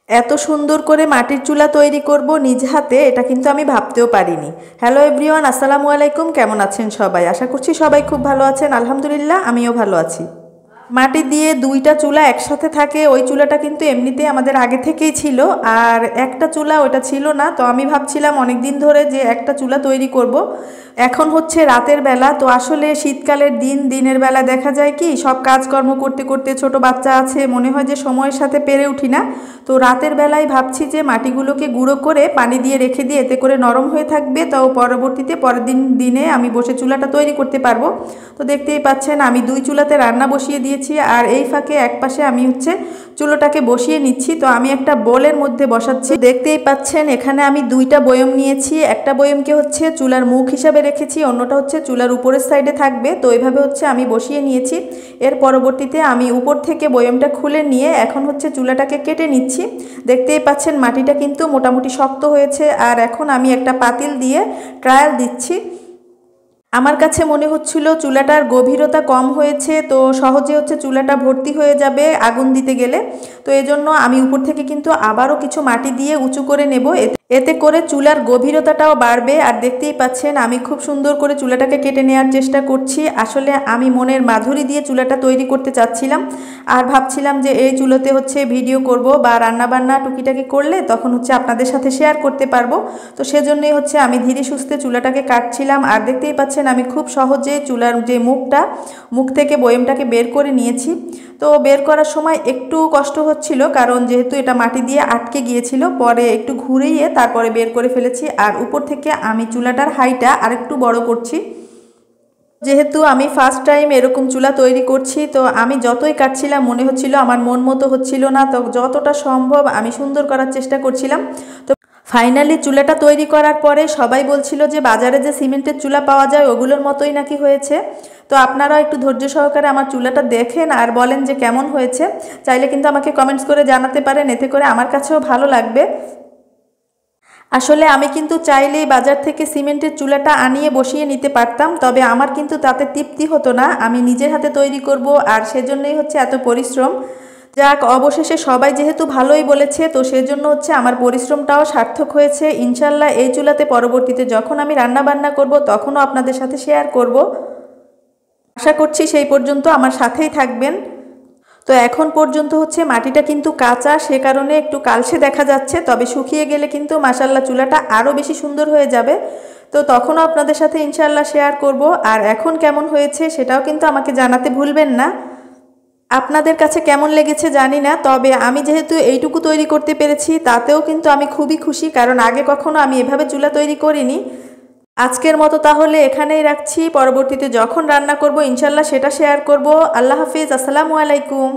এত সুন্দর করে মাটির চুলা তৈরি করব নিজ হাতে, এটা কিন্তু আমি ভাবতেও পারিনি। হ্যালো এভরিওয়ান, আসসালামু আলাইকুম। কেমন আছেন সবাই? আশা করছি সবাই খুব ভালো আছেন। আলহামদুলিল্লাহ, আমিও ভালো আছি। মাটি দিয়ে দুইটা চুলা একসাথে থাকে, ওই চুলাটা কিন্তু এমনিতেই আমাদের আগে থেকেই ছিল। আর একটা চুলা ওটা ছিল না, তো আমি ভাবছিলাম অনেক দিন ধরে যে একটা চুলা তৈরি করব। এখন হচ্ছে রাতের বেলা, তো আসলে শীতকালের দিনের বেলা দেখা যায় কি সব কাজকর্ম করতে করতে, ছোট বাচ্চা আছে, মনে হয় যে সময়ের সাথে পেরে উঠি না। তো রাতের বেলায় ভাবছি যে মাটিগুলোকে গুঁড়ো করে পানি দিয়ে রেখে দিয়ে, এতে করে নরম হয়ে থাকবে, তো পরবর্তীতে পরের দিনে আমি বসে চুলাটা তৈরি করতে পারবো। তো দেখতেই পাচ্ছেন আমি দুই চুলাতে রান্না বসিয়ে দিয়েছি, আর এই ফাঁকে এক পাশে আমি হচ্ছে চুলোটাকে বসিয়ে নিচ্ছি। তো আমি একটা বোলের মধ্যে বসাচ্ছি। দেখতেই পাচ্ছেন এখানে আমি দুইটা বয়ম নিয়েছি। একটা বয়মকে হচ্ছে চুলার মুখ হিসাবে রেখেছি, অন্যটা হচ্ছে চুলার উপরের সাইডে থাকবে। তো এইভাবে হচ্ছে আমি বসিয়ে নিয়েছি। এর পরবর্তীতে আমি উপর থেকে বয়মটা খুলে নিয়ে এখন হচ্ছে চুলাটাকে কেটে নিচ্ছি। দেখতেই পাচ্ছেন মাটিটা কিন্তু মোটামুটি শক্ত হয়েছে। আর এখন আমি একটা পাতিল দিয়ে ট্রায়াল দিচ্ছি। আমার কাছে মনে হচ্ছিল চুলাটার গভীরতা কম হয়েছে, তো সহজে হচ্ছে চুলাটা ভর্তি হয়ে যাবে আগুন দিতে গেলে। তো এজন্য আমি উপর থেকে কিন্তু আবারও কিছু মাটি দিয়ে উঁচু করে নেব, এতে করে চুলার গভীরতাটাও বাড়বে। আর দেখতেই পাচ্ছেন আমি খুব সুন্দর করে চুলাটাকে কেটে নেওয়ার চেষ্টা করছি। আসলে আমি মনের মাধুরী দিয়ে চুলাটা তৈরি করতে চাচ্ছিলাম, আর ভাবছিলাম যে এই চুলোতে হচ্ছে ভিডিও করব বা রান্নাবান্না টুকিটাকি করলে তখন হচ্ছে আপনাদের সাথে শেয়ার করতে পারবো। তো সেজন্যই হচ্ছে আমি ধীরে সুস্থে চুলাটাকে কাটছিলাম। আর দেখতেই পাচ্ছেন আমি খুব সহজে চুলার যে মুখ থেকে বয়মটাকে বের করে নিয়েছি। তো বের করার সময় একটু কষ্ট হচ্ছিল, কারণ যেহেতু এটা মাটি দিয়ে আটকে গিয়েছিল, পরে একটু ঘুরিয়ে তারপরে বের করে ফেলেছি। আর উপর থেকে আমি চুলাটার হাইটা আরেকটু বড় করছি, যেহেতু আমি ফার্স্ট টাইম এরকম চুলা তৈরি করছি। তো আমি যতই কাটছিলাম মনে হচ্ছিল আমার মন মতো হচ্ছিল না, তো যতটা সম্ভব আমি সুন্দর করার চেষ্টা করছিলাম। তো ফাইনালি চুলাটা তৈরি করার পরে সবাই বলছিল যে বাজারে যে সিমেন্টের চুলা পাওয়া যায় ওগুলোর মতোই নাকি হয়েছে। তো আপনারাও একটু ধৈর্য সহকারে আমার চুলাটা দেখেন আর বলেন যে কেমন হয়েছে। চাইলে কিন্তু আমাকে কমেন্টস করে জানাতে পারেন, এতে করে আমার কাছেও ভালো লাগবে। আসলে আমি কিন্তু চাইলেই বাজার থেকে সিমেন্টের চুলাটা আনিয়ে বসিয়ে নিতে পারতাম, তবে আমার কিন্তু তাতে তৃপ্তি হতো না। আমি নিজের হাতে তৈরি করব, আর সেজন্যই হচ্ছে এত পরিশ্রম। যাক, অবশেষে সবাই যেহেতু ভালোই বলেছে, তো সেজন্য হচ্ছে আমার পরিশ্রমটাও সার্থক হয়েছে। ইনশাল্লাহ এই চুলাতে পরবর্তীতে যখন আমি রান্না বান্না করব তখনও আপনাদের সাথে শেয়ার করব। আশা করছি সেই পর্যন্ত আমার সাথেই থাকবেন। তো এখন পর্যন্ত হচ্ছে মাটিটা কিন্তু কাঁচা, সে কারণে একটু কালসে দেখা যাচ্ছে, তবে শুকিয়ে গেলে কিন্তু মাশাল্লাহ চুলাটা আরও বেশি সুন্দর হয়ে যাবে। তো তখনও আপনাদের সাথে ইনশাল্লাহ শেয়ার করব। আর এখন কেমন হয়েছে সেটাও কিন্তু আমাকে জানাতে ভুলবেন না। আপনাদের কাছে কেমন লেগেছে জানি না, তবে আমি যেহেতু এইটুকু তৈরি করতে পেরেছি তাতেও কিন্তু আমি খুবই খুশি, কারণ আগে কখনো আমি এভাবে চুলা তৈরি করিনি। আজকের মতো তাহলে এখানেই রাখছি, পরবর্তীতে যখন রান্না করব ইনশাল্লাহ সেটা শেয়ার করব। আল্লাহ হাফিজ, আসসালামু আলাইকুম।